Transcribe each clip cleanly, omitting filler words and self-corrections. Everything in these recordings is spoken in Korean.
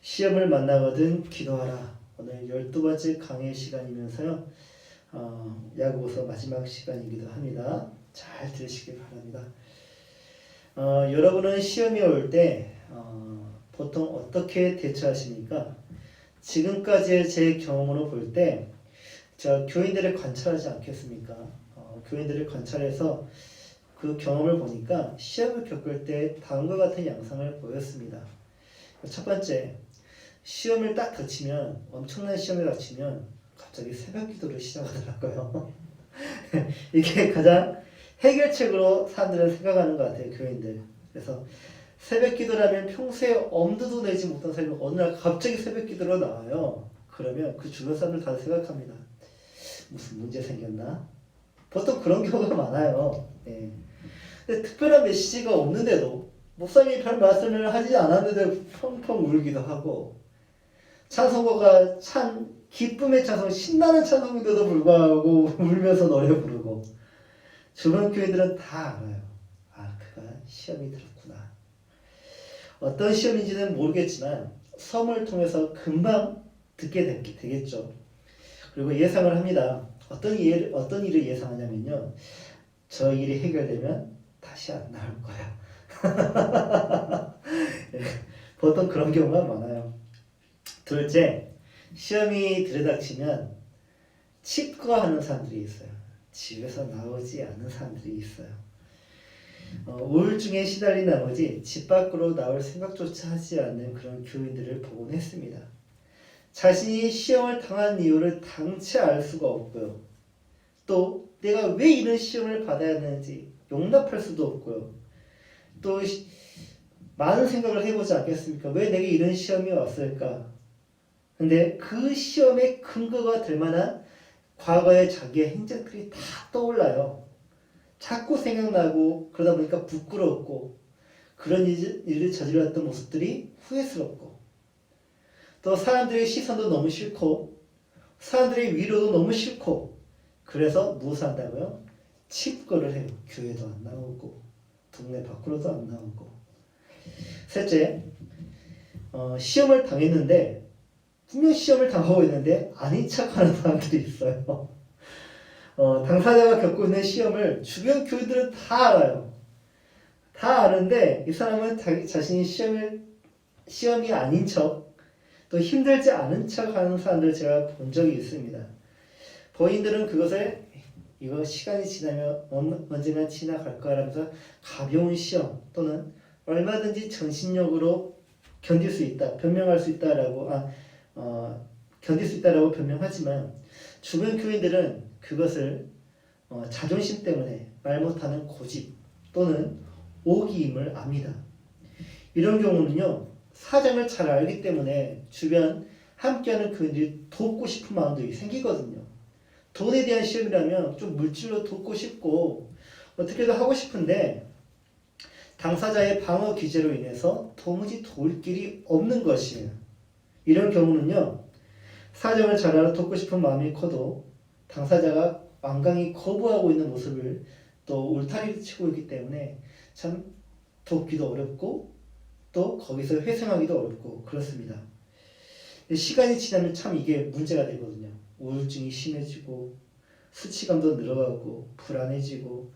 시험을 만나거든 기도하라. 오늘 12번째 강의 시간이면서요. 야고보서 마지막 시간이기도 합니다. 잘 들으시길 바랍니다. 여러분은 시험이 올 때 보통 어떻게 대처하십니까? 지금까지의 제 경험으로 볼 때 저 교인들을 관찰하지 않겠습니까? 교인들을 관찰해서 그 경험을 보니까 시험을 겪을 때 다음과 같은 양상을 보였습니다. 첫 번째, 시험을 딱 닥치면, 엄청난 시험에 닥치면 갑자기 새벽 기도를 시작하더라고요. 이게 가장 해결책으로 사람들은 생각하는 것 같아요, 교인들. 그래서 새벽 기도라면 평소에 엄두도 내지 못한 사람이 어느 날 갑자기 새벽 기도로 나와요. 그러면 그 주변 사람들 다 생각합니다. 무슨 문제 생겼나? 보통 그런 경우가 많아요. 예. 근데 특별한 메시지가 없는데도 목사님이 별 말씀을 하지 않았는데 펑펑 울기도 하고, 찬송가가 참 기쁨의 찬송, 신나는 찬송인데도 불구하고 울면서 노래 부르고, 주변 교회들은 다 알아요. 그가 시험이 들었구나. 어떤 시험인지는 모르겠지만 섬을 통해서 금방 듣게 되겠죠. 그리고 예상을 합니다. 어떤 일을 예상하냐면요. 저 일이 해결되면 다시 안 나올 거야. 네, 보통 그런 경우가 많아요. 둘째, 시험이 들이닥치면 치과하는 사람들이 있어요. 집에서 나오지 않는 사람들이 있어요. 우울증에 시달린 나머지 집 밖으로 나올 생각조차 하지 않는 그런 교인들을 보곤 했습니다. 자신이 시험을 당한 이유를 당최 알 수가 없고요. 또 내가 왜 이런 시험을 받아야 하는지 용납할 수도 없고요. 또 많은 생각을 해보지 않겠습니까? 왜 내게 이런 시험이 왔을까? 근데 그 시험의 근거가 될 만한 과거의 자기의 행적들이 다 떠올라요. 자꾸 생각나고, 그러다 보니까 부끄럽고, 그런 일을 저질렀던 모습들이 후회스럽고, 또 사람들의 시선도 너무 싫고, 사람들의 위로도 너무 싫고, 그래서 무엇을 한다고요? 칩거를 해요. 교회도 안 나오고, 동네 밖으로도 안 나오고. 셋째, 시험을 당했는데, 분명 시험을 당하고 있는데 아닌 척하는 사람들이 있어요. 당사자가 겪고 있는 시험을 주변 교인들은 다 알아요. 다 아는데 이 사람은 자신이 시험이 아닌 척, 또 힘들지 않은 척하는 사람들을 제가 본 적이 있습니다. 본인들은 그것을 이거 시간이 지나면 언젠가 지나갈 거라면서 가벼운 시험 또는 얼마든지 정신력으로 견딜 수 있다, 변명할 수 있다라고 견딜 수 있다라고 변명하지만 주변 교인들은 그것을 자존심 때문에 말 못하는 고집 또는 오기임을 압니다. 이런 경우는요, 사정을 잘 알기 때문에 주변 함께하는 교인들이 돕고 싶은 마음도 생기거든요. 돈에 대한 시험이라면 좀 물질로 돕고 싶고 어떻게든 하고 싶은데 당사자의 방어 기제로 인해서 도무지 도울 길이 없는 것이에요. 이런 경우는요, 사정을 잘 알아 돕고 싶은 마음이 커도 당사자가 완강히 거부하고 있는 모습을 또 울타리를 치고 있기 때문에 참 돕기도 어렵고 또 거기서 회생하기도 어렵고 그렇습니다. 시간이 지나면 참 이게 문제가 되거든요. 우울증이 심해지고 수치감도 늘어가고 불안해지고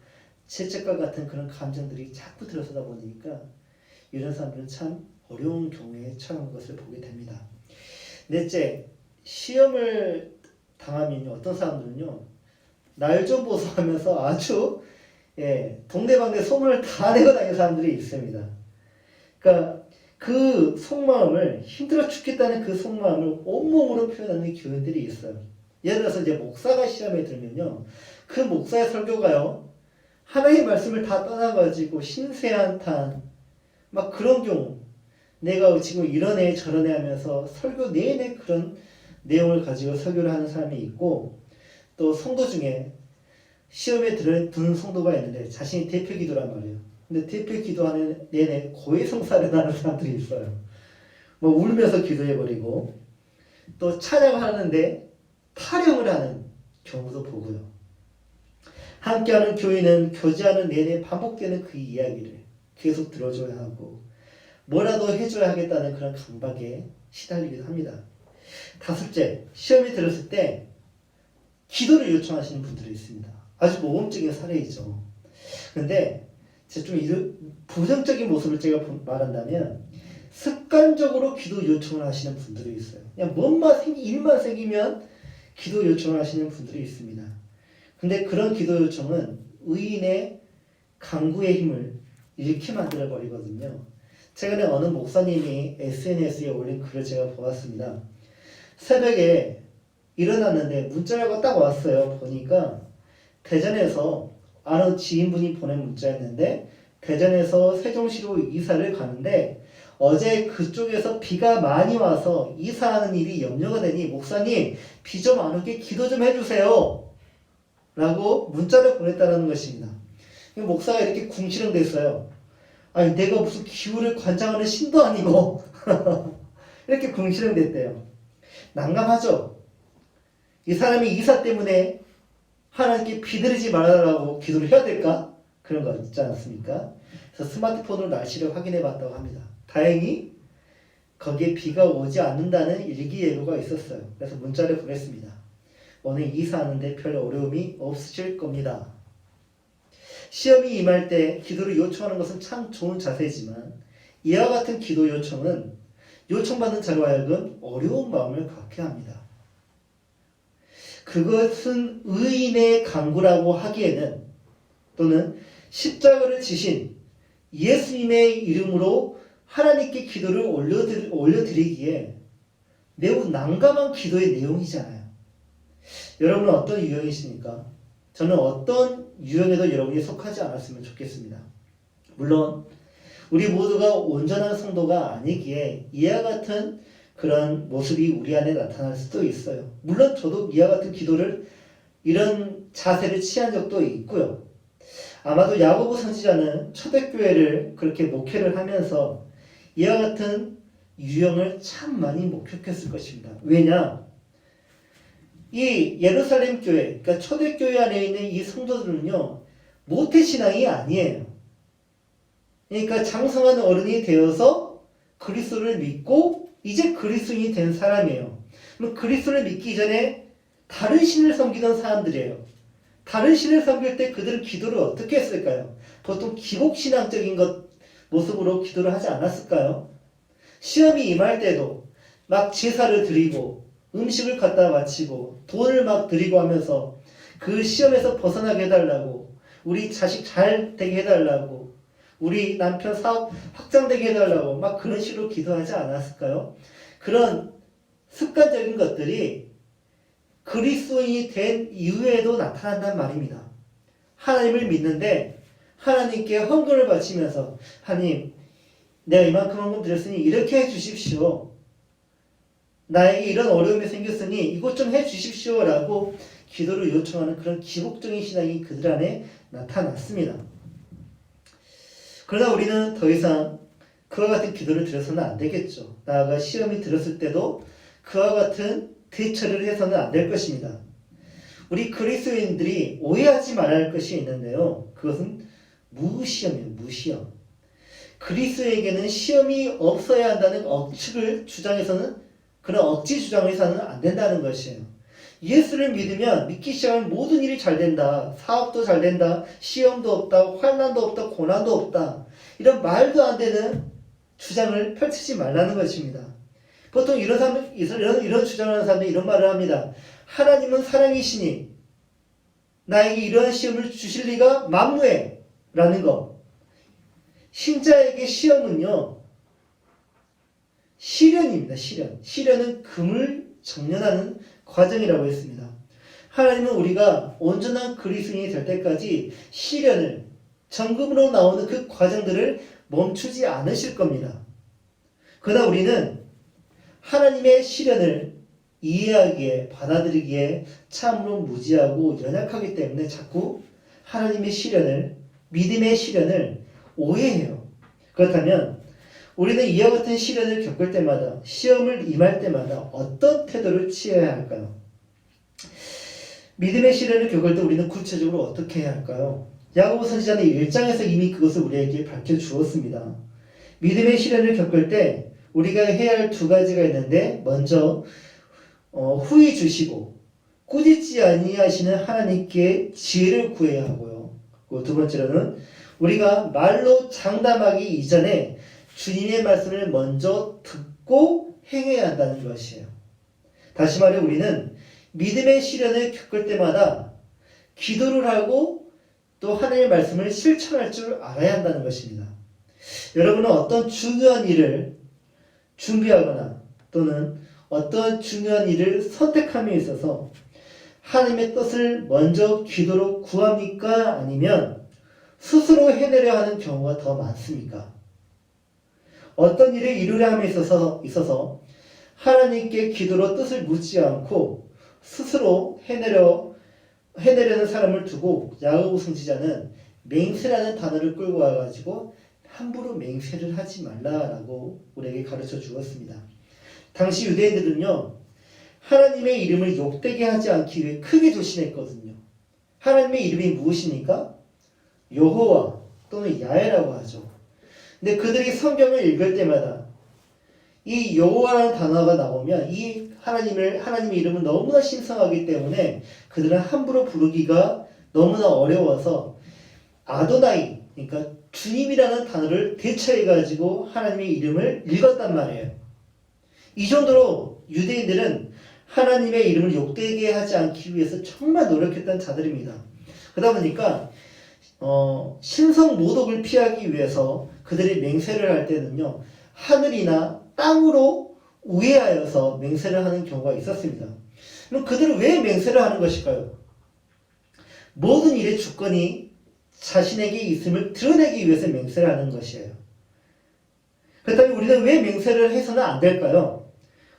죄책감 같은 그런 감정들이 자꾸 들어서다 보니까 이런 사람들은 참 어려운 경우에 처한 것을 보게 됩니다. 넷째, 시험을 당하면 어떤 사람들은요, 날 좀 보소 하면서 아주 동네방네 소문을 다 내고 다니는 사람들이 있습니다. 그러니까 그 속마음을, 힘들어 죽겠다는 그 속마음을 온몸으로 표현하는 교인들이 있어요. 예를 들어서 이제 목사가 시험에 들면요, 그 목사의 설교가요, 하나님의 말씀을 다 떠나가지고 신세한탄 막 그런 경우, 내가 지금 이런 애 저런 애 하면서 설교 내내 그런 내용을 가지고 설교를 하는 사람이 있고, 또 성도 중에 시험에 드는 성도가 있는데 자신이 대표 기도란 말이에요. 근데 대표 기도하는 내내 고해성사를 하는 사람들이 있어요. 뭐 울면서 기도해버리고, 또 찬양하는데 타령을 하는 경우도 보고요. 함께하는 교인은 교제하는 내내 반복되는 그 이야기를 계속 들어줘야 하고, 뭐라도 해줘야 하겠다는 그런 강박에 시달리기도 합니다. 다섯째, 시험이 들었을 때 기도를 요청하시는 분들이 있습니다. 아주 모범적인 사례이죠. 근데 제가 좀 부정적인 모습을 제가 말한다면 습관적으로 기도 요청을 하시는 분들이 있어요. 그냥 일만 생기면 기도 요청을 하시는 분들이 있습니다. 근데 그런 기도 요청은 의인의 간구의 힘을 잃게 만들어 버리거든요. 최근에 어느 목사님이 SNS에 올린 글을 제가 보았습니다. 새벽에 일어났는데 문자가 딱 왔어요. 보니까 대전에서 아는 지인분이 보낸 문자였는데 대전에서 세종시로 이사를 가는데 어제 그쪽에서 비가 많이 와서 이사하는 일이 염려가 되니 목사님 비 좀 안 오게 기도 좀 해주세요 라고 문자를 보냈다는 것입니다. 목사가 이렇게 궁시렁댔어요. 아니 내가 무슨 기후를 관장하는 신도 아니고 이렇게 궁시렁댔대요. 난감하죠. 이 사람이 이사 때문에 하나님께 비들이지 말아달라고 기도를 해야 될까? 그런 거 있지 않습니까? 그래서 스마트폰으로 날씨를 확인해 봤다고 합니다. 다행히 거기에 비가 오지 않는다는 일기예보가 있었어요. 그래서 문자를 보냈습니다. 오늘 이사하는데 별 어려움이 없으실 겁니다. 시험이 임할 때 기도를 요청하는 것은 참 좋은 자세지만 이와 같은 기도 요청은 요청받는 자로 하여금 어려운 마음을 갖게 합니다. 그것은 의인의 간구라고 하기에는 또는 십자가를 지신 예수님의 이름으로 하나님께 기도를 올려드리기에 매우 난감한 기도의 내용이잖아요. 여러분은 어떤 유형이십니까? 저는 어떤 유형에도 여러분이 속하지 않았으면 좋겠습니다. 물론 우리 모두가 온전한 성도가 아니기에 이와 같은 그런 모습이 우리 안에 나타날 수도 있어요. 물론 저도 이와 같은 기도를 이런 자세를 취한 적도 있고요. 아마도 야고보 선지자는 초대교회를 그렇게 목회를 하면서 이와 같은 유형을 참 많이 목격했을 것입니다. 왜냐? 이 예루살렘 교회, 그러니까 초대교회 안에 있는 이 성도들은요, 모태신앙이 아니에요. 그러니까 장성한 어른이 되어서 그리스도를 믿고 이제 그리스도인이 된 사람이에요. 그럼 그리스도를 믿기 전에 다른 신을 섬기던 사람들이에요. 다른 신을 섬길 때 그들은 기도를 어떻게 했을까요? 보통 기복신앙적인 모습으로 기도를 하지 않았을까요? 시험이 임할 때도 막 제사를 드리고 음식을 갖다 바치고 돈을 막 드리고 하면서 그 시험에서 벗어나게 해달라고, 우리 자식 잘 되게 해달라고, 우리 남편 사업 확장되게 해달라고 막 그런 식으로 기도하지 않았을까요? 그런 습관적인 것들이 그리스도인이 된 이후에도 나타난단 말입니다. 하나님을 믿는데 하나님께 헌금을 바치면서 하나님 내가 이만큼 헌금 드렸으니 이렇게 해주십시오. 나에게 이런 어려움이 생겼으니 이것 좀 해주십시오 라고 기도를 요청하는 그런 기복적인 신앙이 그들 안에 나타났습니다. 그러나 우리는 더 이상 그와 같은 기도를 드려서는 안 되겠죠. 나아가 시험이 들었을 때도 그와 같은 대처를 해서는 안 될 것입니다. 우리 그리스도인들이 오해하지 말아야 할 것이 있는데요. 그것은 무시험이에요. 무시험. 그리스도에게는 시험이 없어야 한다는 억측을 주장해서는, 그런 억지 주장을 해서는 안 된다는 것이에요. 예수를 믿으면 믿기 시작하면 모든 일이 잘 된다. 사업도 잘 된다. 시험도 없다. 환난도 없다. 고난도 없다. 이런 말도 안 되는 주장을 펼치지 말라는 것입니다. 보통 이런 주장을 하는 사람들이 이런 말을 합니다. 하나님은 사랑이시니 나에게 이러한 시험을 주실 리가 만무해 라는 것. 신자에게 시험은요, 시련입니다. 시련은 금을 정련하는 과정이라고 했습니다. 하나님은 우리가 온전한 그리스도인이 될 때까지 시련을, 정금으로 나오는 그 과정들을 멈추지 않으실 겁니다. 그러나 우리는 하나님의 시련을 이해하기에, 받아들이기에 참으로 무지하고 연약하기 때문에 자꾸 하나님의 시련을, 믿음의 시련을 오해해요. 그렇다면 우리는 이와 같은 시련을 겪을 때마다, 시험을 임할 때마다 어떤 태도를 취해야 할까요? 믿음의 시련을 겪을 때 우리는 구체적으로 어떻게 해야 할까요? 야고보 선지자는 1장에서 이미 그것을 우리에게 밝혀주었습니다. 믿음의 시련을 겪을 때 우리가 해야 할 두 가지가 있는데 먼저 후히 주시고 꾸짖지 아니하시는 하나님께 지혜를 구해야 하고요. 그리고 두 번째로는 우리가 말로 장담하기 이전에 주님의 말씀을 먼저 듣고 행해야 한다는 것이에요. 다시 말해 우리는 믿음의 시련을 겪을 때마다 기도를 하고 또 하나님의 말씀을 실천할 줄 알아야 한다는 것입니다. 여러분은 어떤 중요한 일을 준비하거나 또는 어떤 중요한 일을 선택함에 있어서 하나님의 뜻을 먼저 기도로 구합니까? 아니면 스스로 해내려 하는 경우가 더 많습니까? 어떤 일을 이루려 함에 있어서 하나님께 기도로 뜻을 묻지 않고 스스로 해내려는 사람을 두고 야고보 선지자는 맹세라는 단어를 끌고 와가지고 함부로 맹세를 하지 말라라고 우리에게 가르쳐 주었습니다. 당시 유대인들은요, 하나님의 이름을 욕되게 하지 않기 위해 크게 조심했거든요. 하나님의 이름이 무엇입니까? 여호와 또는 야훼라고 하죠. 근데 그들이 성경을 읽을 때마다 이 여호와라는 단어가 나오면 이 하나님의 이름은 너무나 신성하기 때문에 그들은 함부로 부르기가 너무나 어려워서 아도나이, 그러니까 주님이라는 단어를 대체해가지고 하나님의 이름을 읽었단 말이에요. 이 정도로 유대인들은 하나님의 이름을 욕되게 하지 않기 위해서 정말 노력했던 자들입니다. 그러다 보니까 신성 모독을 피하기 위해서 그들이 맹세를 할 때는요, 하늘이나 땅으로 우회하여서 맹세를 하는 경우가 있었습니다. 그럼 그들은 왜 맹세를 하는 것일까요? 모든 일의 주권이 자신에게 있음을 드러내기 위해서 맹세를 하는 것이에요. 그렇다면 우리는 왜 맹세를 해서는 안 될까요?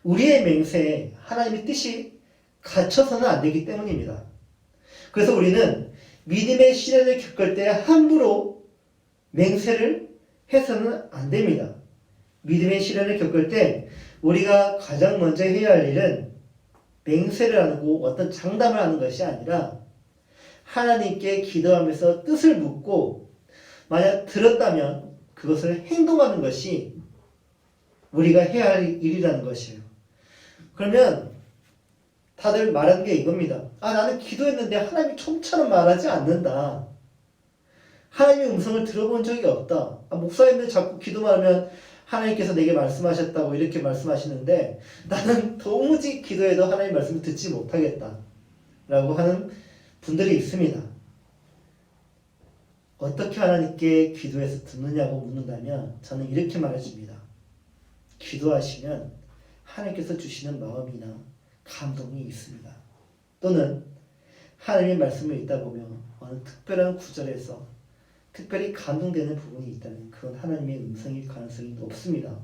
우리의 맹세에 하나님의 뜻이 갇혀서는 안 되기 때문입니다. 그래서 우리는 믿음의 시련을 겪을 때 함부로 맹세를 해서는 안 됩니다. 믿음의 시련을 겪을 때 우리가 가장 먼저 해야 할 일은 맹세를 하고 어떤 장담을 하는 것이 아니라 하나님께 기도하면서 뜻을 묻고 만약 들었다면 그것을 행동하는 것이 우리가 해야 할 일이라는 것이에요. 그러면 다들 말하는 게 이겁니다. 나는 기도했는데 하나님이 좀처럼 말하지 않는다. 하나님의 음성을 들어본 적이 없다. 목사님들 자꾸 기도만 하면 하나님께서 내게 말씀하셨다고 이렇게 말씀하시는데 나는 도무지 기도해도 하나님의 말씀을 듣지 못하겠다 라고 하는 분들이 있습니다. 어떻게 하나님께 기도해서 듣느냐고 묻는다면 저는 이렇게 말해줍니다. 기도하시면 하나님께서 주시는 마음이나 감동이 있습니다. 또는 하나님의 말씀을 읽다 보면 어느 특별한 구절에서 특별히 감동되는 부분이 있다면 그건 하나님의 음성일 가능성이 높습니다.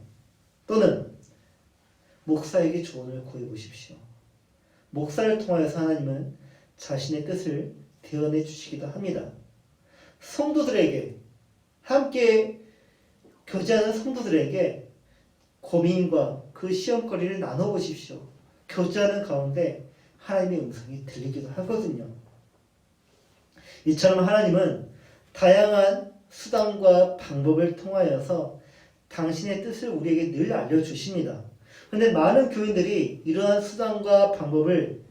또는 목사에게 조언을 구해보십시오. 목사를 통하여서 하나님은 자신의 뜻을 대언해 주시기도 합니다. 성도들에게 함께 교제하는 성도들에게 고민과 그 시험거리를 나눠보십시오. 교제하는 가운데 하나님의 음성이 들리기도 하거든요. 이처럼 하나님은 다양한 수단과 방법을 통하여서 당신의 뜻을 우리에게 늘 알려주십니다. 그런데 많은 교인들이 이러한 수단과 방법을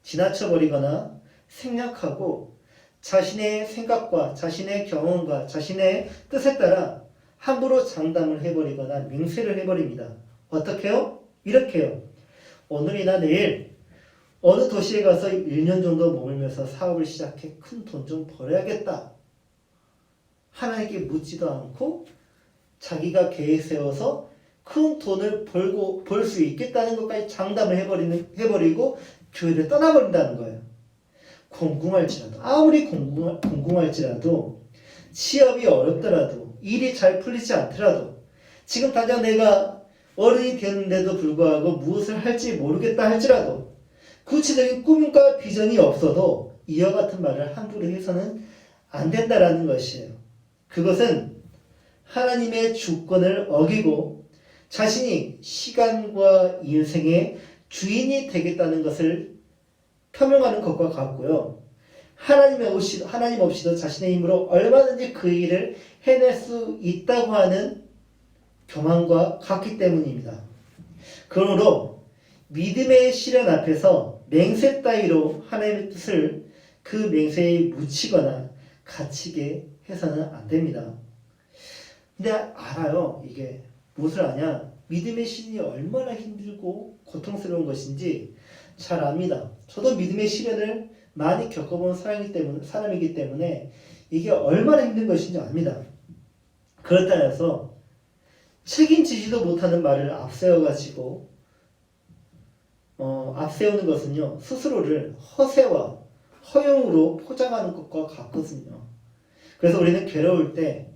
지나쳐버리거나 생략하고 자신의 생각과 자신의 경험과 자신의 뜻에 따라 함부로 장담을 해버리거나 맹세를 해버립니다. 어떻게요? 이렇게요. 오늘이나 내일 어느 도시에 가서 1년 정도 머물면서 사업을 시작해 큰 돈 좀 벌어야겠다. 하나님께 묻지도 않고 자기가 계획 세워서 큰 돈을 벌 수 있겠다는 것까지 장담을 해버리고 교회를 떠나버린다는 거예요. 공공할지라도 아무리 공공할지라도 취업이 어렵더라도 일이 잘 풀리지 않더라도 지금 당장 내가 어른이 되는데도 불구하고 무엇을 할지 모르겠다 할지라도 구체적인 꿈과 비전이 없어도 이와 같은 말을 함부로 해서는 안 된다라는 것이에요. 그것은 하나님의 주권을 어기고 자신이 시간과 인생의 주인이 되겠다는 것을 표명하는 것과 같고요. 하나님 없이도 자신의 힘으로 얼마든지 그 일을 해낼 수 있다고 하는 교만과 같기 때문입니다. 그러므로 믿음의 시련 앞에서 맹세 따위로 하나님의 뜻을 그 맹세에 묻히거나 갇히게 해서는 안 됩니다. 근데 알아요. 이게 무엇을 아냐? 믿음의 시련이 얼마나 힘들고 고통스러운 것인지 잘 압니다. 저도 믿음의 시련을 많이 겪어본 사람이기 때문에 이게 얼마나 힘든 것인지 압니다. 그렇다 해서 책임지지도 못하는 말을 앞세워가지고 앞세우는 것은요, 스스로를 허세와 허용으로 포장하는 것과 같거든요. 그래서 우리는 괴로울 때,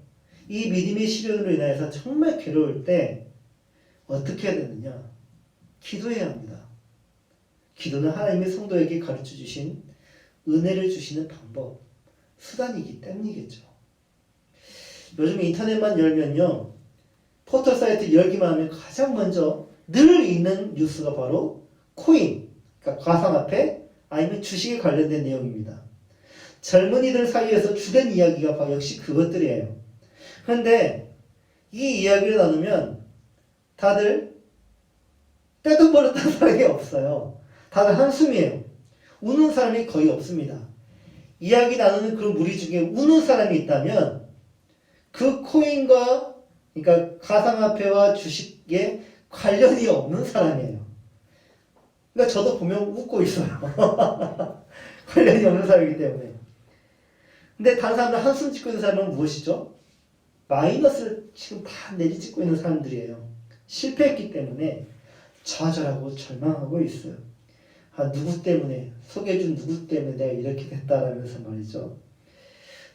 이 믿음의 시련으로 인해서 정말 괴로울 때 어떻게 해야 되느냐? 기도해야 합니다. 기도는 하나님의 성도에게 가르쳐 주신 은혜를 주시는 방법, 수단이기 때문이겠죠. 요즘 인터넷만 열면요, 포털 사이트 열기만 하면 가장 먼저 늘 있는 뉴스가 바로 코인, 그러니까 가상화폐 아니면 주식에 관련된 내용입니다. 젊은이들 사이에서 주된 이야기가 역시 그것들이에요. 그런데 이 이야기를 나누면 다들 떼도 버렸다는 사람이 없어요. 다들 한숨이에요. 우는 사람이 거의 없습니다. 이야기 나누는 그 무리 중에 우는 사람이 있다면 그 코인과, 그러니까 가상화폐와 주식에 관련이 없는 사람이에요. 그러니까 저도 보면 웃고 있어요. 관련이 없는 사람이기 때문에. 근데 다른 사람들 한숨 짓고 있는 사람은 무엇이죠? 마이너스를 지금 다 내리찍고 있는 사람들이에요. 실패했기 때문에 좌절하고 절망하고 있어요. 누구 때문에, 소개해준 누구 때문에 내가 이렇게 됐다라면서 말이죠.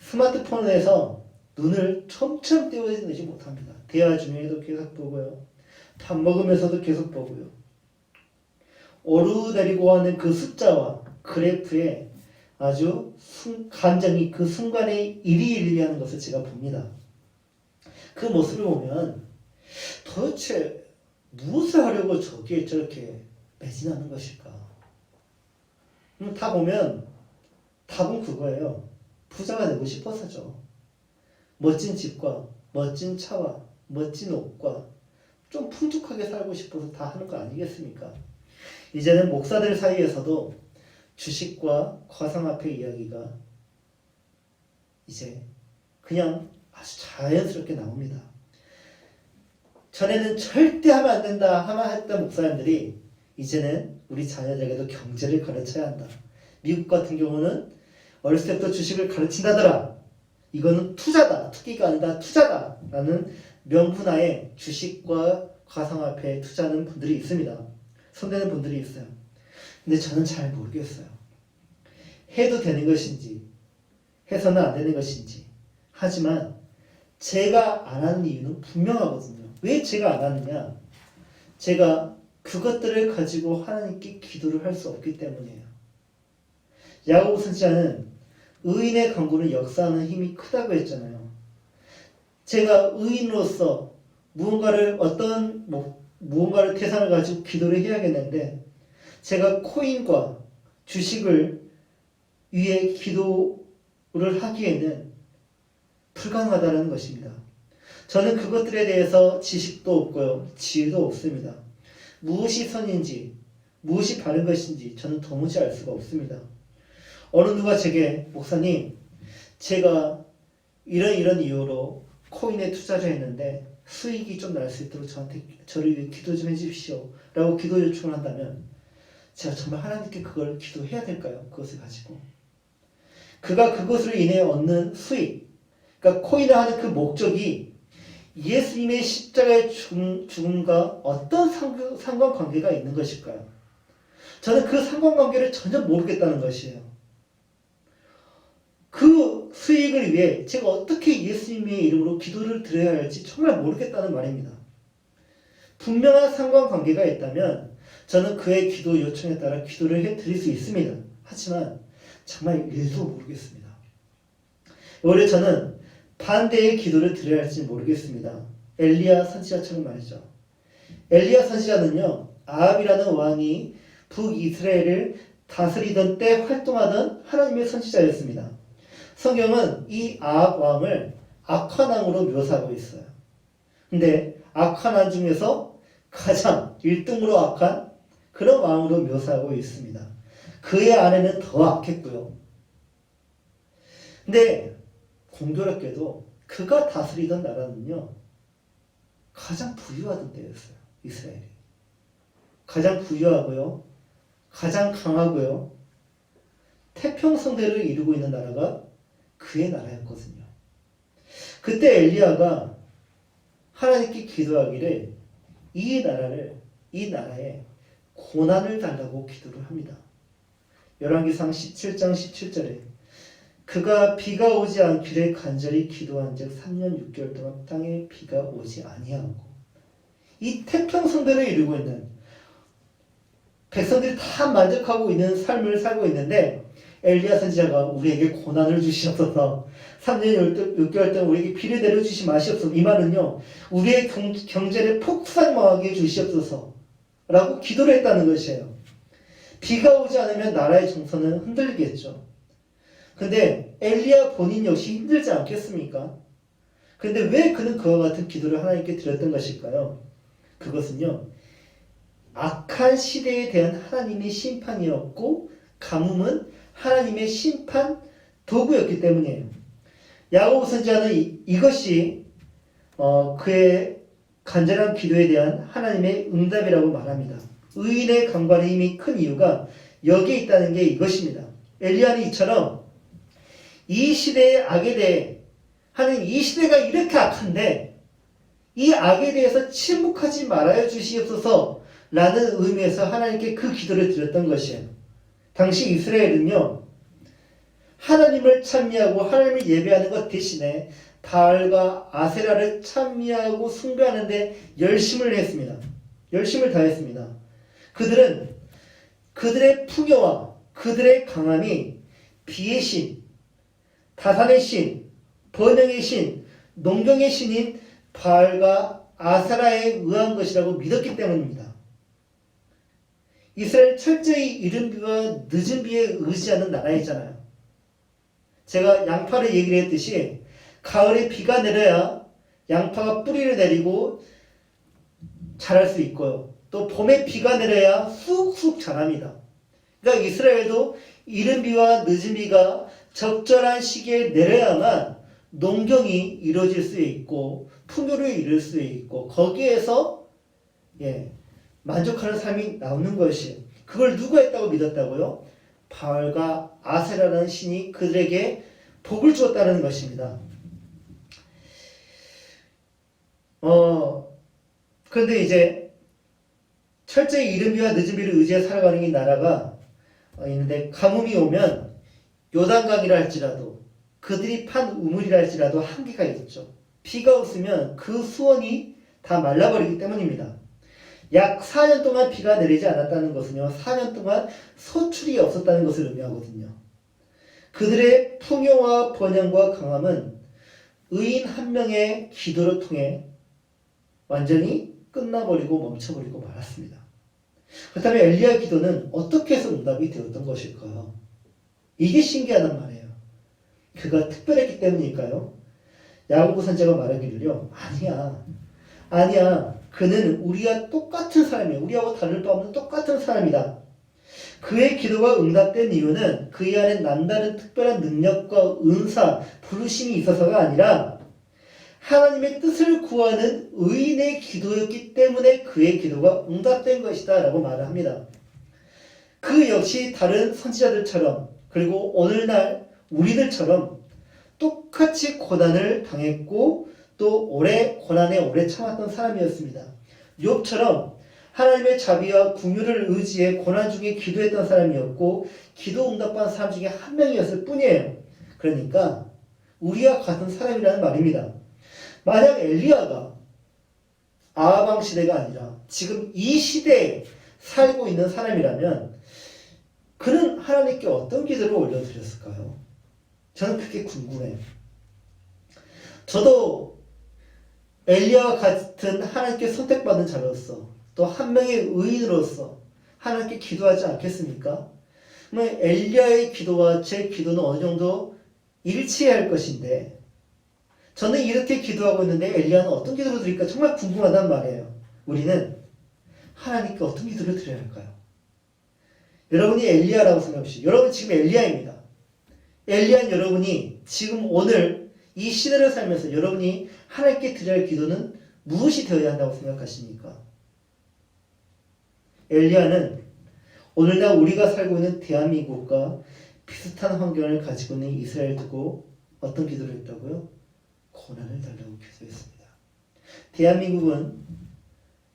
스마트폰에서 눈을 처음처럼 떼어내지 못합니다. 대화 중에도 계속 보고요. 밥 먹으면서도 계속 보고요. 오르내리고 하는 그 숫자와 그래프에 아주 감정이 그 순간에 일희일비하는 것을 제가 봅니다. 그 모습을 보면 도대체 무엇을 하려고 저기에 저렇게 매진하는 것일까? 다 보면 답은 그거예요. 부자가 되고 싶어서죠. 멋진 집과 멋진 차와 멋진 옷과 좀 풍족하게 살고 싶어서 다 하는 거 아니겠습니까? 이제는 목사들 사이에서도 주식과 가상화폐 이야기가 이제 그냥 아주 자연스럽게 나옵니다. 전에는 절대 하면 안 된다 하면 했던 목사님들이 이제는 우리 자녀들에게도 경제를 가르쳐야 한다. 미국 같은 경우는 어렸을 때부터 주식을 가르친다더라. 이거는 투자다. 투기가 아니다. 투자다. 라는 명분하에 주식과 가상화폐에 투자하는 분들이 있습니다. 손대는 분들이 있어요. 근데 저는 잘 모르겠어요. 해도 되는 것인지 해서는 안 되는 것인지. 하지만 제가 안 하는 이유는 분명하거든요. 왜 제가 안 하느냐? 제가 그것들을 가지고 하나님께 기도를 할 수 없기 때문이에요. 야고보 선지자는 의인의 간구는 역사하는 힘이 크다고 했잖아요. 제가 의인으로서 무언가를 대상을 가지고 기도를 해야겠는데 제가 코인과 주식을 위해 기도를 하기에는 불가능하다는 것입니다. 저는 그것들에 대해서 지식도 없고요. 지혜도 없습니다. 무엇이 선인지 무엇이 바른 것인지 저는 도무지 알 수가 없습니다. 어느 누가 제게 목사님 제가 이런 이유로 코인에 투자를 했는데 수익이 좀 날 수 있도록 저를 위해 기도 좀 해주십시오 라고 기도 요청을 한다면 제가 정말 하나님께 그걸 기도해야 될까요? 그것을 가지고 그가 그것으로 인해 얻는 수익, 그러니까 코인을 하는 그 목적이 예수님의 십자가의 죽음과 어떤 상관관계가 있는 것일까요? 저는 그 상관관계를 전혀 모르겠다는 것이에요. 그 수익을 위해 제가 어떻게 예수님의 이름으로 기도를 드려야 할지 정말 모르겠다는 말입니다. 분명한 상관관계가 있다면 저는 그의 기도 요청에 따라 기도를 해드릴 수 있습니다. 하지만 정말 일도 모르겠습니다. 오히려 저는 반대의 기도를 드려야 할지 모르겠습니다. 엘리야 선지자처럼 말이죠. 엘리야 선지자는요, 아합이라는 왕이 북이스라엘을 다스리던 때 활동하던 하나님의 선지자였습니다. 성경은 이 아합 왕을 악한 왕으로 묘사하고 있어요. 근데 악한 안 중에서 가장 1등으로 악한 그런 왕으로 묘사하고 있습니다. 그의 아내는 더 악했고요. 근데 공교롭게도 그가 다스리던 나라는요, 가장 부유하던 때였어요. 이스라엘이. 가장 부유하고요, 가장 강하고요, 태평성대를 이루고 있는 나라가 그의 나라였거든요. 그때 엘리야가 하나님께 기도하기를 이 나라에 고난을 달라고 기도를 합니다. 열왕기상 17장 17절에 그가 비가 오지 않기를 간절히 기도한즉 3년 6개월 동안 땅에 비가 오지 아니하고, 이 태평성대를 이루고 있는 백성들이 다 만족하고 있는 삶을 살고 있는데 엘리야 선지자가 우리에게 고난을 주시옵소서, 3년 6개월 동안 우리에게 비를 내려주시 마시옵소서, 이 말은요, 우리의 경제를 폭삭망하게 해주시옵소서 라고 기도를 했다는 것이에요. 비가 오지 않으면 나라의 정서는 흔들리겠죠. 근데 엘리야 본인 역시 힘들지 않겠습니까? 근데 왜 그는 그와 같은 기도를 하나님께 드렸던 것일까요? 그것은요, 악한 시대에 대한 하나님의 심판이었고 가뭄은 하나님의 심판 도구였기 때문이에요. 야고보 선지자는 이것이 그의 간절한 기도에 대한 하나님의 응답이라고 말합니다. 의인의 강관의 힘이 큰 이유가 여기에 있다는 게 이것입니다. 엘리야는 이처럼 이 시대의 악에 대해, 하나님 이 시대가 이렇게 악한데 이 악에 대해서 침묵하지 말아야 주시옵소서 라는 의미에서 하나님께 그 기도를 드렸던 것이에요. 당시 이스라엘은요, 하나님을 찬미하고 하나님을 예배하는 것 대신에 바알과 아세라를 찬미하고 숭배하는 데 열심을 했습니다. 열심을 다했습니다. 그들은 그들의 풍요와 그들의 강함이 비의 신, 다산의 신, 번영의 신, 농경의 신인 바알과 아세라에 의한 것이라고 믿었기 때문입니다. 이스라엘 철저히 이른 비와 늦은 비에 의지하는 나라이잖아요. 제가 양파를 얘기를 했듯이 가을에 비가 내려야 양파가 뿌리를 내리고 자랄 수 있고요. 또 봄에 비가 내려야 쑥쑥 자랍니다. 그러니까 이스라엘도 이른 비와 늦은 비가 적절한 시기에 내려야만 농경이 이루어질 수 있고 풍요를 이룰 수 있고 거기에서 만족하는 삶이 나오는 것이에요. 그걸 누가 했다고 믿었다고요? 바알과 아세라라는 신이 그들에게 복을 주었다는 것입니다. 그런데 이제 철저히 이른 비와 늦은 비를 의지해 살아가는 이 나라가 있는데 가뭄이 오면 요단강이라 할지라도 그들이 판 우물이라 할지라도 한계가 있죠. 비가 없으면 그 수원이 다 말라버리기 때문입니다. 약 4년 동안 비가 내리지 않았다는 것은요, 4년 동안 소출이 없었다는 것을 의미하거든요. 그들의 풍요와 번영과 강함은 의인 한 명의 기도를 통해 완전히 끝나버리고 멈춰버리고 말았습니다. 그렇다면 엘리야의 기도는 어떻게 해서 응답이 되었던 것일까요? 이게 신기하단 말이에요. 그가 특별했기 때문일까요? 야고보 선지자가 말하기를요, 아니야. 그는 우리와 똑같은 사람이에요. 우리하고 다를 바 없는 똑같은 사람이다. 그의 기도가 응답된 이유는 그의 안에 남다른 특별한 능력과 은사, 부르심이 있어서가 아니라 하나님의 뜻을 구하는 의인의 기도였기 때문에 그의 기도가 응답된 것이다 라고 말을 합니다. 그 역시 다른 선지자들처럼, 그리고 오늘날 우리들처럼 똑같이 고난을 당했고 또 고난에 오래 참았던 사람이었습니다. 욥처럼 하나님의 자비와 긍휼을 의지해 고난 중에 기도했던 사람이었고 기도 응답받은 사람 중에 한 명이었을 뿐이에요. 그러니까 우리와 같은 사람이라는 말입니다. 만약 엘리야가 아하방 시대가 아니라 지금 이 시대에 살고 있는 사람이라면 그는 하나님께 어떤 기도를 올려드렸을까요? 저는 그게 궁금해요. 저도 엘리야와 같은 하나님께 선택받은 자로서 또 한 명의 의인으로서 하나님께 기도하지 않겠습니까? 그러면 엘리야의 기도와 제 기도는 어느 정도 일치해야 할 것인데 저는 이렇게 기도하고 있는데 엘리야는 어떤 기도를 드릴까 정말 궁금하단 말이에요. 우리는 하나님께 어떤 기도를 드려야 할까요? 여러분이 엘리야라고 생각하시죠. 여러분 지금 엘리야입니다. 엘리야는 여러분이 지금 오늘 이 시대를 살면서 여러분이 하나님께 드려야 할 기도는 무엇이 되어야 한다고 생각하십니까? 엘리야는 오늘날 우리가 살고 있는 대한민국과 비슷한 환경을 가지고 있는 이스라엘 두고 어떤 기도를 했다고요? 고난을 달라고 기도했습니다. 대한민국은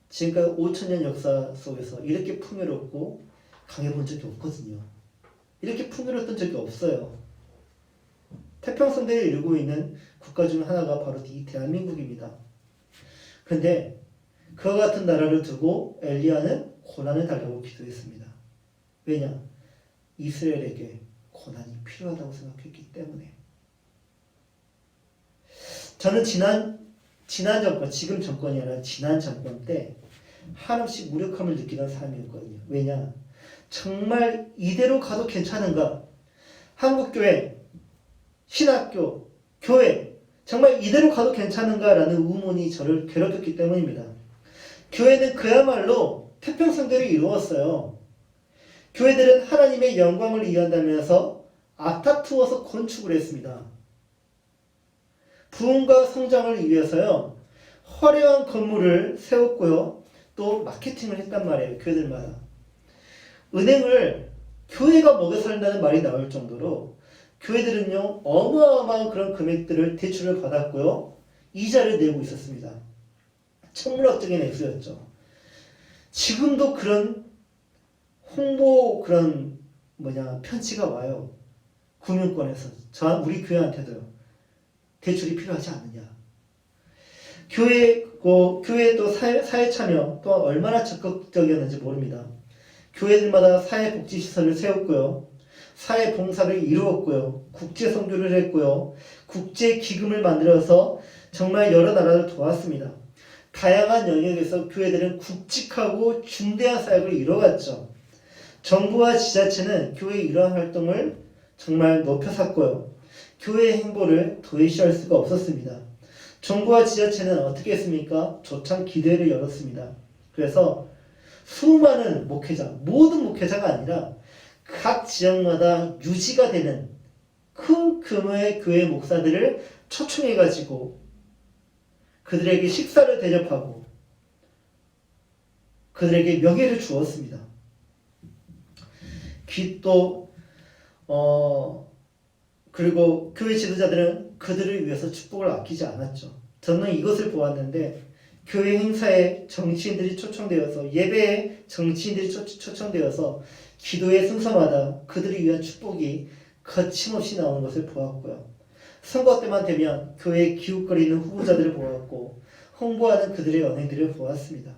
지금까지 5,000년 역사 속에서 이렇게 풍요롭고 강해본 적이 없거든요. 이렇게 풍요로웠던 적이 없어요. 태평성대를 이루고 있는 국가 중 하나가 바로 이 대한민국입니다. 그런데 그와 같은 나라를 두고 엘리야는 고난을 달라고 기도했습니다. 왜냐? 이스라엘에게 고난이 필요하다고 생각했기 때문에. 저는 지난 정권, 지금 정권이 아니라 지난 정권 때 한없이 무력함을 느끼던 사람이었거든요. 왜냐? 정말 이대로 가도 괜찮은가? 한국교회, 신학교, 교회 정말 이대로 가도 괜찮은가라는 의문이 저를 괴롭혔기 때문입니다. 교회는 그야말로 태평성대를 이루었어요. 교회들은 하나님의 영광을 이해한다면서 앞다투어서 건축을 했습니다. 부흥과 성장을 위해서요. 화려한 건물을 세웠고요. 또 마케팅을 했단 말이에요. 교회들마다. 은행을 교회가 먹여 살린다는 말이 나올 정도로 교회들은요. 어마어마한 그런 금액들을 대출을 받았고요. 이자를 내고 있었습니다. 천문학적인 액수였죠. 지금도 그런 홍보 그런 편지가 와요. 금융권에서 우리 교회한테도요. 대출이 필요하지 않느냐. 교회 또 사회 참여 또 얼마나 적극적이었는지 모릅니다. 교회들마다 사회복지시설을 세웠고요. 사회봉사를 이루었고요. 국제선교를 했고요. 국제기금을 만들어서 정말 여러 나라를 도왔습니다. 다양한 영역에서 교회들은 굵직하고 중대한 사역을 이뤄갔죠. 정부와 지자체는 교회의 이러한 활동을 정말 높여 샀고요. 교회의 행보를 도외시할 수가 없었습니다. 정부와 지자체는 어떻게 했습니까? 조찬 기도회를 열었습니다. 그래서 수많은 목회자, 모든 목회자가 아니라 각 지역마다 유지가 되는 큰 규모의 교회 목사들을 초청해가지고 그들에게 식사를 대접하고 그들에게 명예를 주었습니다. 그리고 교회 지도자들은 그들을 위해서 축복을 아끼지 않았죠. 저는 이것을 보았는데 교회 행사에 정치인들이 초청되어서 예배에 정치인들이 초청되어서 기도의 순서마다 그들을 위한 축복이 거침없이 나오는 것을 보았고요. 선거 때만 되면 교회에 기웃거리는 후보자들을 보았고 홍보하는 그들의 언행들을 보았습니다.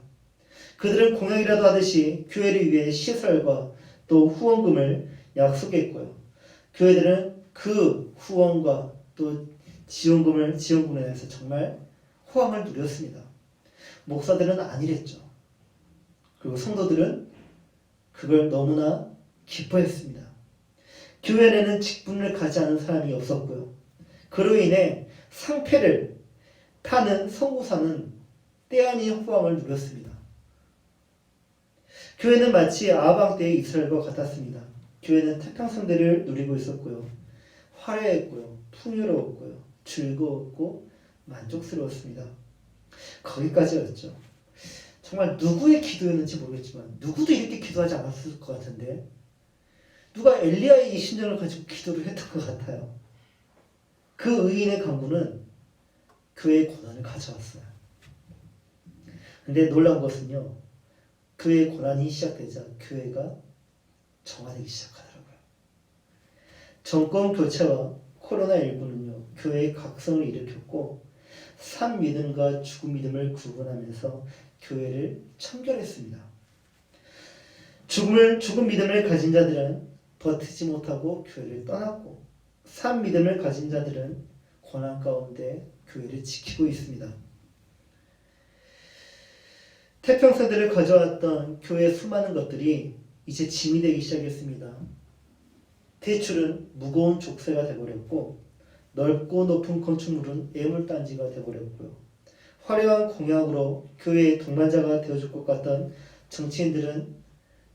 그들은 공약이라도 하듯이 교회를 위해 시설과 또 후원금을 약속했고요. 교회들은 그 후원과 또 지원금에 대해서 정말 호황을 누렸습니다. 목사들은 아니랬죠. 그리고 성도들은 그걸 너무나 기뻐했습니다. 교회 내는 직분을 가지 않은 사람이 없었고요. 그로 인해 상패를 파는 선교사는 때 아닌 호황을 누렸습니다. 교회는 마치 아방 때의 이스라엘과 같았습니다. 교회는 태평성대를 누리고 있었고요. 화려했고요. 풍요로웠고요. 즐거웠고 만족스러웠습니다. 거기까지였죠. 정말 누구의 기도였는지 모르겠지만 누구도 이렇게 기도하지 않았을 것 같은데 누가 엘리야의 이 심정을 가지고 기도를 했던 것 같아요. 그 의인의 간구는 교회의 고난을 가져왔어요. 근데 놀라운 것은요. 교회의 고난이 시작되자 교회가 정화되기 시작하더라고요. 정권 교체와 코로나19는요. 교회의 각성을 일으켰고 산 믿음과 죽은 믿음을 구분하면서 교회를 청결했습니다. 죽은 믿음을 가진 자들은 버티지 못하고 교회를 떠났고 산 믿음을 가진 자들은 고난 가운데 교회를 지키고 있습니다. 태평성대를 가져왔던 교회의 수많은 것들이 이제 짐이 되기 시작했습니다. 대출은 무거운 족쇄가 되어버렸고 넓고 높은 건축물은 애물단지가 되어버렸고요. 화려한 공약으로 교회의 동반자가 되어줄 것 같던 정치인들은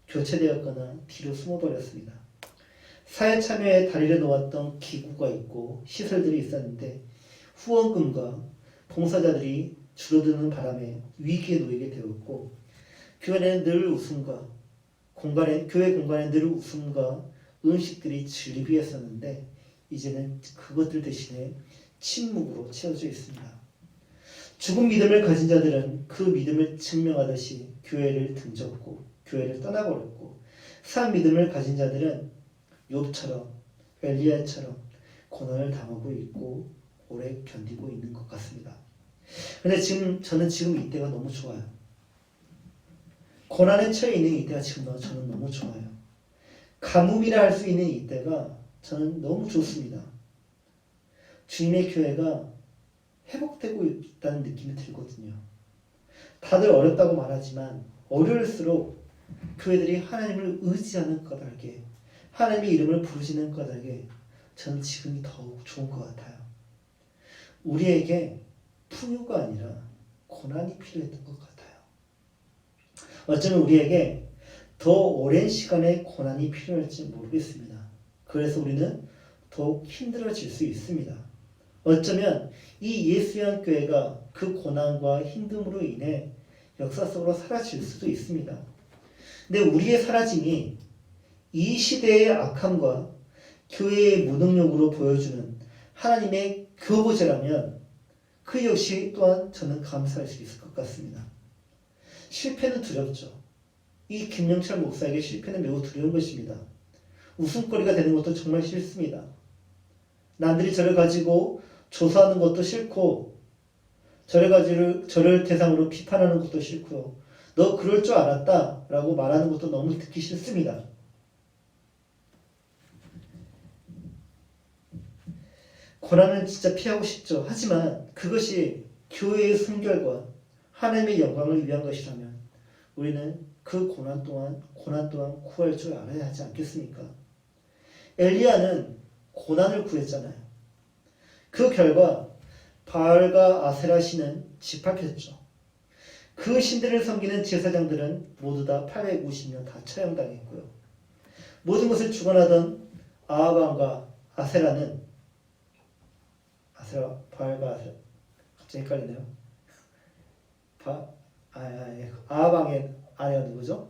교체되었거나 뒤로 숨어버렸습니다. 사회 참여에 다리를 놓았던 기구가 있고 시설들이 있었는데 후원금과 봉사자들이 줄어드는 바람에 위기에 놓이게 되었고 교회 공간에 늘 웃음과 음식들이 즐비했었는데 이제는 그것들 대신에 침묵으로 채워져 있습니다. 죽은 믿음을 가진 자들은 그 믿음을 증명하듯이 교회를 등졌고 교회를 떠나버렸고 산 믿음을 가진 자들은 욥처럼 엘리야처럼 고난을 당하고 있고 오래 견디고 있는 것 같습니다. 근데 저는 지금 이때가 너무 좋아요. 고난에 처해 있는 이때가 지금 저는 너무 좋아요. 가뭄이라 할 수 있는 이때가 저는 너무 좋습니다. 주님의 교회가 회복되고 있다는 느낌이 들거든요. 다들 어렵다고 말하지만 어려울수록 교회들이 하나님을 의지하는 까닭에 하나님의 이름을 부르시는 까닭에 저는 지금이 더욱 좋은 것 같아요. 우리에게 풍요가 아니라 고난이 필요했던 것 같아요. 어쩌면 우리에게 더 오랜 시간의 고난이 필요할지 모르겠습니다. 그래서 우리는 더욱 힘들어질 수 있습니다. 어쩌면 이 예수의 교회가 그 고난과 힘듦으로 인해 역사 속으로 사라질 수도 있습니다. 근데 우리의 사라짐이 이 시대의 악함과 교회의 무능력으로 보여주는 하나님의 교보제라면 그 역시 또한 저는 감사할 수 있을 것 같습니다. 실패는 두렵죠. 이 김영철 목사에게 실패는 매우 두려운 것입니다. 웃음거리가 되는 것도 정말 싫습니다. 남들이 저를 가지고 조사하는 것도 싫고 저를 대상으로 비판하는 것도 싫고요. 너 그럴 줄 알았다 라고 말하는 것도 너무 듣기 싫습니다. 고난은 진짜 피하고 싶죠. 하지만 그것이 교회의 순결과 하나님의 영광을 위한 것이라면 우리는 그 고난 또한 구할 줄 알아야 하지 않겠습니까? 엘리야는 고난을 구했잖아요. 그 결과 바알과 아세라 신은 짓밟혔죠. 그 신들을 섬기는 제사장들은 모두 다 850년 다 처형당했고요. 모든 것을 주관하던 아하방과 바알과 아세라 갑자기 헷갈리네요. 아하방의 아내가 누구죠?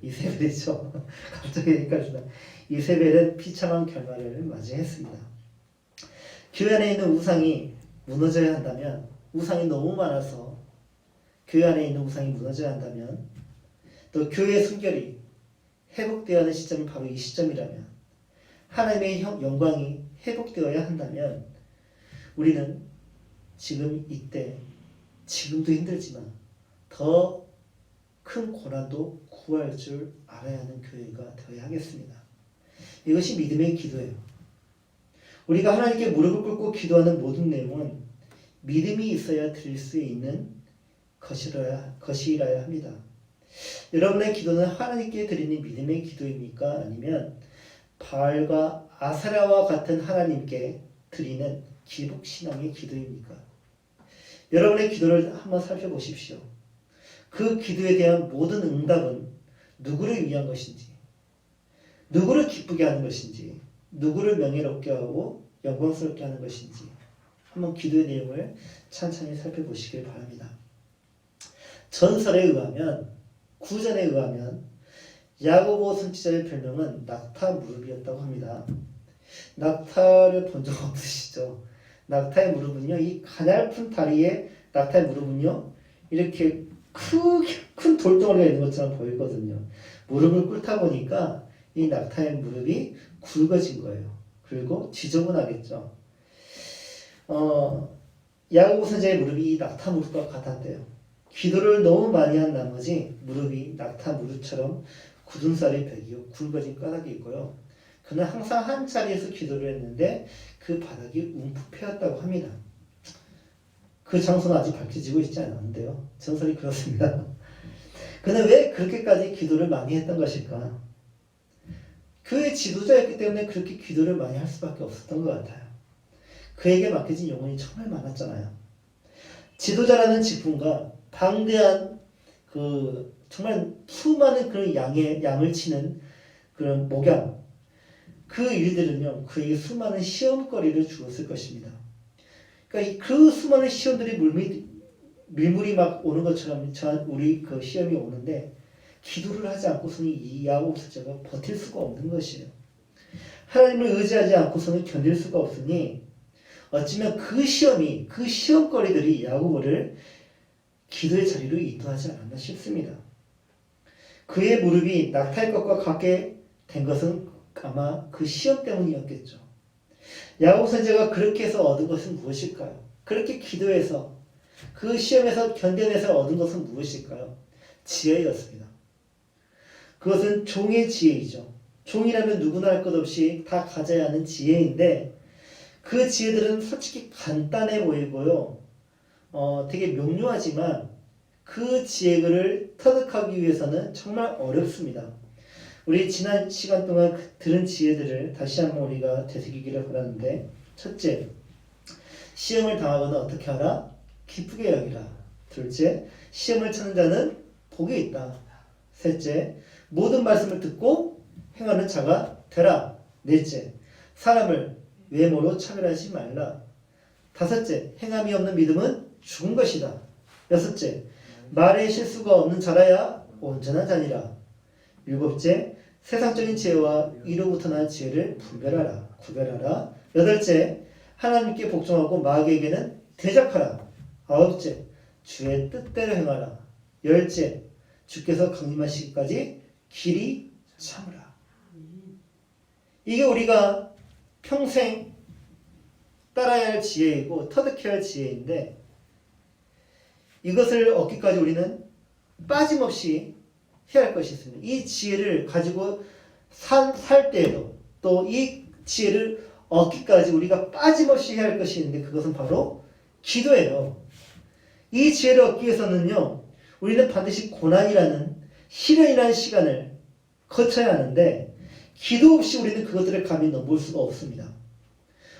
이세벨이죠. 갑자기 헷갈린다. 이세벨은 비참한 결말을 맞이했습니다. 교회 안에 있는 우상이 무너져야 한다면, 우상이 너무 많아서 교회 안에 있는 우상이 무너져야 한다면, 또 교회의 순결이 회복되어야 하는 시점이 바로 이 시점이라면, 하나님의 영광이 회복되어야 한다면 우리는 지금 이때, 지금도 힘들지만 더 큰 고난도 구할 줄 알아야 하는 교회가 되어야 하겠습니다. 이것이 믿음의 기도예요. 우리가 하나님께 무릎을 꿇고 기도하는 모든 내용은 믿음이 있어야 드릴 수 있는 것이라야 합니다. 여러분의 기도는 하나님께 드리는 믿음의 기도입니까? 아니면 바알과 아세라와 같은 하나님께 드리는 기복신앙의 기도입니까? 여러분의 기도를 한번 살펴보십시오. 그 기도에 대한 모든 응답은 누구를 위한 것인지, 누구를 기쁘게 하는 것인지, 누구를 명예롭게 하고 영광스럽게 하는 것인지 한번 기도의 내용을 찬찬히 살펴보시길 바랍니다. 전설에 의하면, 구전에 의하면 야고보 선지자의 별명은 낙타 무릎이었다고 합니다. 낙타를 본 적 없으시죠? 낙타의 무릎은요, 이 가냘픈 다리에 낙타의 무릎은요, 이렇게 큰 돌덩어리가 있는 것처럼 보이거든요. 무릎을 꿇다 보니까 이 낙타의 무릎이 굵어진 거예요. 그리고 지저분하겠죠. 야고보 선지자의 무릎이 이 낙타 무릎과 같았대요. 기도를 너무 많이 한 나머지 무릎이 낙타 무릎처럼 굳은 쌀이 베기고 굵어진 까닭이 있고요. 그는 항상 한 자리에서 기도를 했는데 그 바닥이 움푹 패였다고 합니다. 그 장소는 아직 밝혀지고 있지 않았는데요. 전설이 그렇습니다. 그는 왜 그렇게까지 기도를 많이 했던 것일까? 교회 지도자였기 때문에 그렇게 기도를 많이 할 수밖에 없었던 것 같아요. 그에게 맡겨진 영혼이 정말 많았잖아요. 지도자라는 직분과 방대한 정말 수많은 그런 양을 치는 그런 목양, 그 일들은요 그에게 수많은 시험거리를 주었을 것입니다. 그러니까 그 수많은 시험들이 밀물이 막 오는 것처럼 우리 그 시험이 오는데 기도를 하지 않고서는 이 야곱 선지자가 버틸 수가 없는 것이에요. 하나님을 의지하지 않고서는 견딜 수가 없으니 어쩌면 그 시험거리들이 야곱을 기도의 자리로 인도하지 않았나 싶습니다. 그의 무릎이 낙타의 것과 같게 된 것은 아마 그 시험 때문이었겠죠. 야곱 선지자가 그렇게 해서 얻은 것은 무엇일까요? 그렇게 기도해서 그 시험에서 견뎌내서 얻은 것은 무엇일까요? 지혜였습니다. 그것은 종의 지혜이죠. 종이라면 누구나 할 것 없이 다 가져야 하는 지혜인데 그 지혜들은 솔직히 간단해 보이고요. 되게 명료하지만 그 지혜를 터득하기 위해서는 정말 어렵습니다. 우리 지난 시간 동안 들은 지혜들을 다시 한번 우리가 되새기기를 바라는데, 첫째, 시험을 당하거나 어떻게 하라? 기쁘게 여기라. 둘째, 시험을 찾는 자는 복이 있다. 셋째, 모든 말씀을 듣고 행하는 자가 되라. 넷째, 사람을 외모로 차별하지 말라. 다섯째, 행함이 없는 믿음은 죽은 것이다. 여섯째, 말에 실수가 없는 자라야 온전한 자니라. 일곱째, 세상적인 지혜와 이로부터 난 지혜를 구별하라. 여덟째, 하나님께 복종하고 마귀에게는 대적하라. 아홉째, 주의 뜻대로 행하라. 열째, 주께서 강림하시기까지 길이 참으라. 이게 우리가 평생 따라야 할 지혜이고 터득해야 할 지혜인데, 이것을 얻기까지 우리는 빠짐없이 해야 할 것이 있습니다. 이 지혜를 가지고 살 때에도 또 이 지혜를 얻기까지 우리가 빠짐없이 해야 할 것이 있는데, 그것은 바로 기도예요. 이 지혜를 얻기 위해서는요, 우리는 반드시 고난이라는 시련이라는 시간을 거쳐야 하는데, 기도 없이 우리는 그것들을 감히 넘볼 수가 없습니다.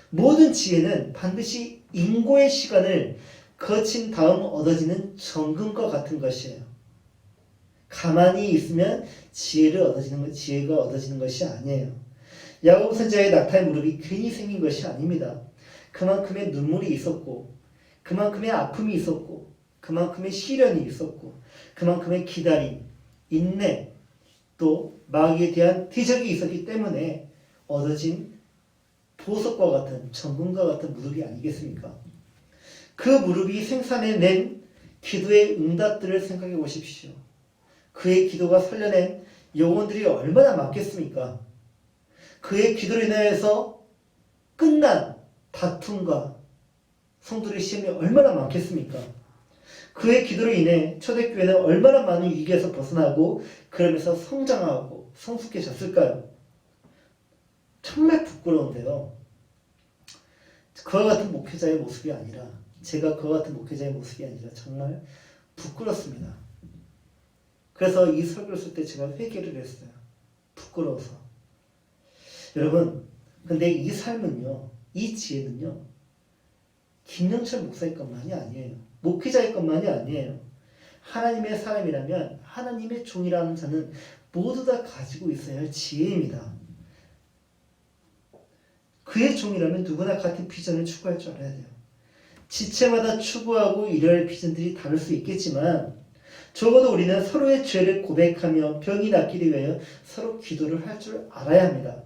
모든 지혜는 반드시 인고의 시간을 거친 다음 얻어지는 정금과 같은 것이에요. 가만히 있으면 지혜가 얻어지는 것이 아니에요. 야곱 선지자의 낙타의 무릎이 괜히 생긴 것이 아닙니다. 그만큼의 눈물이 있었고, 그만큼의 아픔이 있었고, 그만큼의 시련이 있었고, 그만큼의 기다림, 인내, 또 마귀에 대한 대적이 있었기 때문에 얻어진 보석과 같은, 정금과 같은 무릎이 아니겠습니까? 그 무릎이 생산해낸 기도의 응답들을 생각해 보십시오. 그의 기도가 살려낸 영혼들이 얼마나 많겠습니까? 그의 기도로 인하여서 끝난 다툼과 성도의 시험이 얼마나 많겠습니까? 그의 기도로 인해 초대교회는 얼마나 많은 위기에서 벗어나고 그러면서 성장하고 성숙해졌을까요? 정말 부끄러운데요. 그와 같은 목회자의 모습이 아니라, 제가 그와 같은 목회자의 모습이 아니라 정말 부끄럽습니다. 그래서 이 설교를 쓸 때 제가 회개를 했어요. 부끄러워서. 여러분, 근데 이 삶은요, 이 지혜는요, 김영철 목사의 것만이 아니에요. 목회자의 것만이 아니에요. 하나님의 사람이라면, 하나님의 종이라는 자는 모두 다 가지고 있어야 할 지혜입니다. 그의 종이라면 누구나 같은 비전을 추구할 줄 알아야 돼요. 지체마다 추구하고 이뤄야 할 비전들이 다를 수 있겠지만, 적어도 우리는 서로의 죄를 고백하며 병이 낫기를 위하여 서로 기도를 할 줄 알아야 합니다.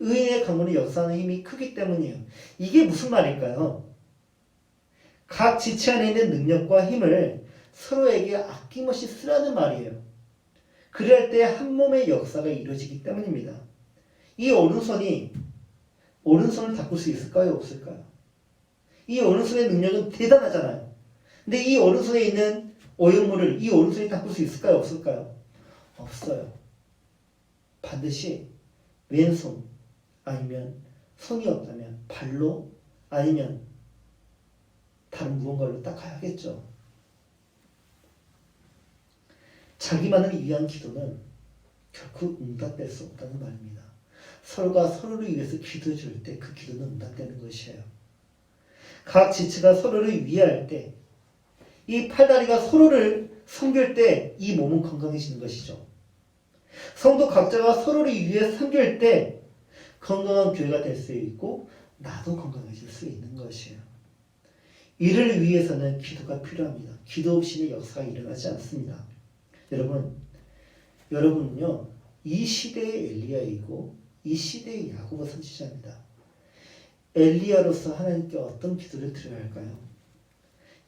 의인의 강물이 역사하는 힘이 크기 때문이에요. 이게 무슨 말일까요? 각 지체 안에 있는 능력과 힘을 서로에게 아낌없이 쓰라는 말이에요. 그럴 때 한 몸의 역사가 이루어지기 때문입니다. 이 오른손을 닦을 수 있을까요? 없을까요? 이 오른손의 능력은 대단하잖아요. 근데 이 오른손에 있는 오염물을 이 오른손이 닦을 수 있을까요? 없을까요? 없어요. 반드시 왼손, 아니면 손이 없다면 발로, 아니면 다른 무언가로 닦아야겠죠. 자기만을 위한 기도는 결코 응답될 수 없다는 말입니다. 서로가 서로를 위해서 기도해 줄 때 그 기도는 응답되는 것이에요. 각 지체가 서로를 위해할 때, 이 팔다리가 서로를 섬길 때 이 몸은 건강해지는 것이죠. 성도 각자가 서로를 위해 섬길 때 건강한 교회가 될 수 있고 나도 건강해질 수 있는 것이에요. 이를 위해서는 기도가 필요합니다. 기도 없이는 역사가 일어나지 않습니다. 여러분은요, 이 시대의 엘리야이고 이 시대의 야고보 선지자입니다. 엘리야로서 하나님께 어떤 기도를 드려야 할까요?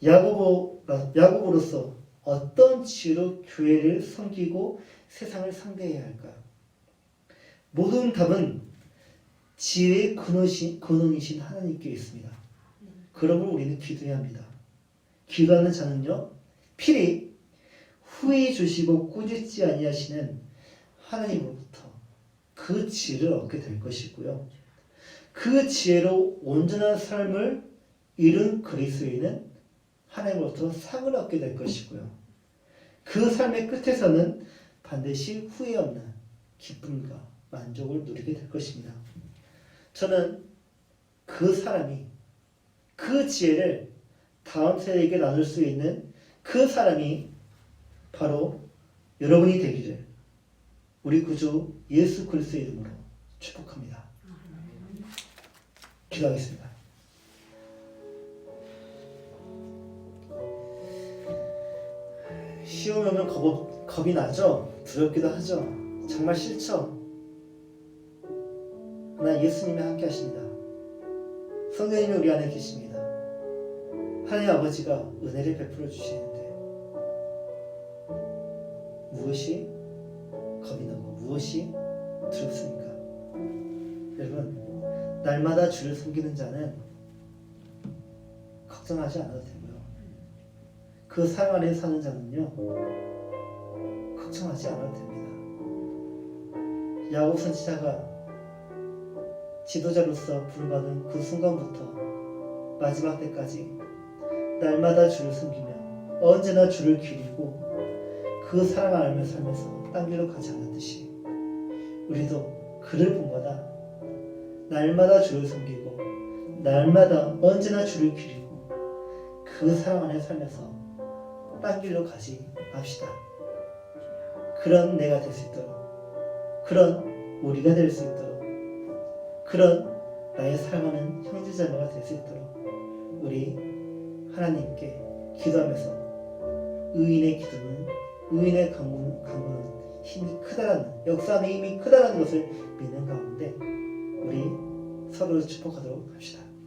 야고보로서 어떤 지혜로 교회를 섬기고 세상을 상대해야 할까요? 모든 답은 지혜의 근원이신 하나님께 있습니다. 그러므로 우리는 기도해야 합니다. 기도하는 자는요, 필히 후히 주시고 꾸짖지 아니하시는 하나님으로부터 그 지혜를 얻게 될 것이고요. 그 지혜로 온전한 삶을 이룬 그리스도인은 하나님으로부터 상을 얻게 될 것이고요. 그 삶의 끝에서는 반드시 후회 없는 기쁨과 만족을 누리게 될 것입니다. 저는 그 사람이 그 지혜를 다음 세대에게 나눌 수 있는 그 사람이 바로 여러분이 되기를 우리 구주 예수 그리스도의 이름으로 축복합니다. 기도하겠습니다. 시험이 오면 겁이 나죠? 두렵기도 하죠? 정말 싫죠? 그러나 예수님이 함께 하십니다. 성령님이 우리 안에 계십니다. 하나님 아버지가 은혜를 베풀어 주시는데 무엇이 겁이 나고 무엇이 두렵습니까? 여러분, 날마다 주를 섬기는 자는 걱정하지 않아도 되고요. 그 삶 안에 사는 자는요, 걱정하지 않아도 됩니다. 야고보 선지자가 지도자로서 부름받은 그 순간부터 마지막 때까지 날마다 주를 섬기며 언제나 주를 기리고 그 사랑을 알며 살면서 딴 길로 가지 않았듯이 우리도 그를 본마다 날마다 주를 섬기고 날마다 언제나 주를 기리고 그 사랑 안에 살면서 딴 길로 가지 맙시다. 그런 내가 될 수 있도록, 그런 우리가 될 수 있도록, 그런 나의 삶하는 형제자매가 될 수 있도록 우리 하나님께 기도하면서 의인의 기도는, 의인의 강구는 힘이 크다라는, 역사 안에 힘이 크다라는 것을 믿는 가운데 우리 서로를 축복하도록 합시다.